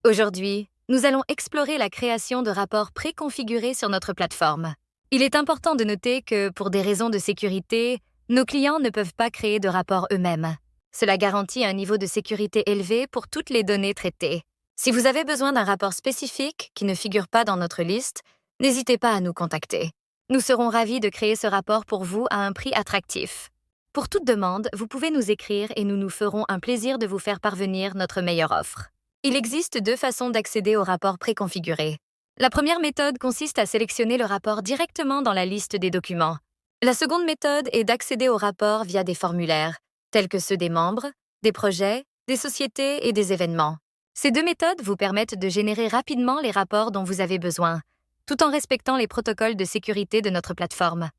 Aujourd'hui, nous allons explorer la création de rapports préconfigurés sur notre plateforme. Il est important de noter que, pour des raisons de sécurité, nos clients ne peuvent pas créer de rapports eux-mêmes. Cela garantit un niveau de sécurité élevé pour toutes les données traitées. Si vous avez besoin d'un rapport spécifique qui ne figure pas dans notre liste, n'hésitez pas à nous contacter. Nous serons ravis de créer ce rapport pour vous à un prix attractif. Pour toute demande, vous pouvez nous écrire et nous nous ferons un plaisir de vous faire parvenir notre meilleure offre. Il existe deux façons d'accéder au rapport préconfiguré. La première méthode consiste à sélectionner le rapport directement dans la liste des documents. La seconde méthode est d'accéder au rapport via des formulaires, tels que ceux des membres, des projets, des sociétés et des événements. Ces deux méthodes vous permettent de générer rapidement les rapports dont vous avez besoin, tout en respectant les protocoles de sécurité de notre plateforme.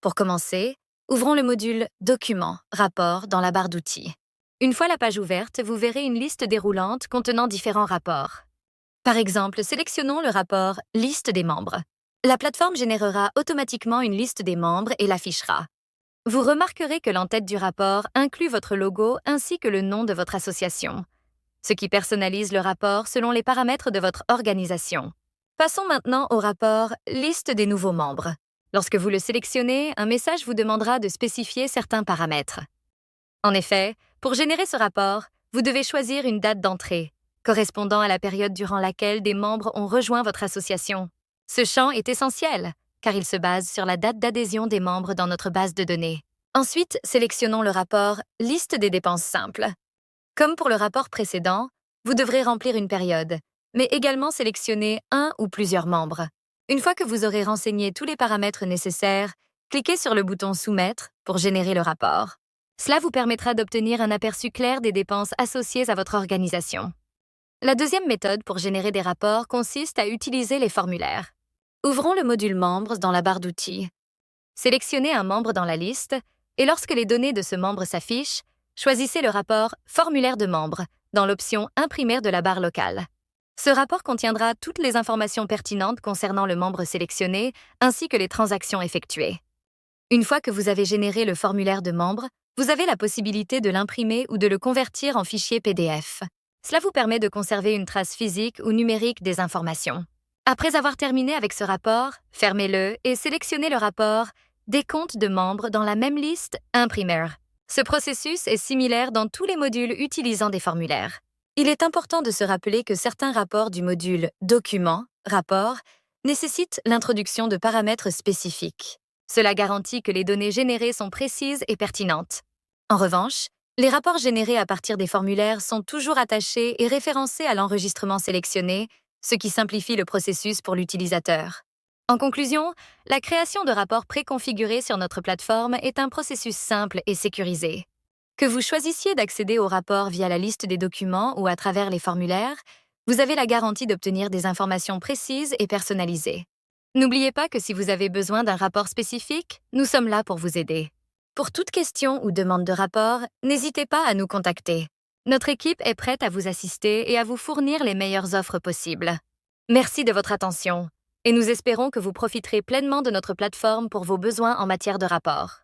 Pour commencer, ouvrons le module « Documents, rapports » dans la barre d'outils. Une fois la page ouverte, vous verrez une liste déroulante contenant différents rapports. Par exemple, sélectionnons le rapport « Liste des membres ». La plateforme générera automatiquement une liste des membres et l'affichera. Vous remarquerez que l'entête du rapport inclut votre logo ainsi que le nom de votre association, ce qui personnalise le rapport selon les paramètres de votre organisation. Passons maintenant au rapport « Liste des nouveaux membres ». Lorsque vous le sélectionnez, un message vous demandera de spécifier certains paramètres. En effet, pour générer ce rapport, vous devez choisir une date d'entrée, correspondant à la période durant laquelle des membres ont rejoint votre association. Ce champ est essentiel, car il se base sur la date d'adhésion des membres dans notre base de données. Ensuite, sélectionnons le rapport « Liste des dépenses simples ». Comme pour le rapport précédent, vous devrez remplir une période, mais également sélectionner un ou plusieurs membres. Une fois que vous aurez renseigné tous les paramètres nécessaires, cliquez sur le bouton « Soumettre » pour générer le rapport. Cela vous permettra d'obtenir un aperçu clair des dépenses associées à votre organisation. La deuxième méthode pour générer des rapports consiste à utiliser les formulaires. Ouvrons le module Membres dans la barre d'outils. Sélectionnez un membre dans la liste et lorsque les données de ce membre s'affichent, choisissez le rapport Formulaire de membre dans l'option Imprimer de la barre locale. Ce rapport contiendra toutes les informations pertinentes concernant le membre sélectionné ainsi que les transactions effectuées. Une fois que vous avez généré le formulaire de membre, vous avez la possibilité de l'imprimer ou de le convertir en fichier PDF. Cela vous permet de conserver une trace physique ou numérique des informations. Après avoir terminé avec ce rapport, fermez-le et sélectionnez le rapport « Décompte de membres » dans la même liste « Imprimer ». Ce processus est similaire dans tous les modules utilisant des formulaires. Il est important de se rappeler que certains rapports du module « Documents, rapports » nécessitent l'introduction de paramètres spécifiques. Cela garantit que les données générées sont précises et pertinentes. En revanche, les rapports générés à partir des formulaires sont toujours attachés et référencés à l'enregistrement sélectionné, ce qui simplifie le processus pour l'utilisateur. En conclusion, la création de rapports préconfigurés sur notre plateforme est un processus simple et sécurisé. Que vous choisissiez d'accéder aux rapports via la liste des documents ou à travers les formulaires, vous avez la garantie d'obtenir des informations précises et personnalisées. N'oubliez pas que si vous avez besoin d'un rapport spécifique, nous sommes là pour vous aider. Pour toute question ou demande de rapport, n'hésitez pas à nous contacter. Notre équipe est prête à vous assister et à vous fournir les meilleures offres possibles. Merci de votre attention et nous espérons que vous profiterez pleinement de notre plateforme pour vos besoins en matière de rapport.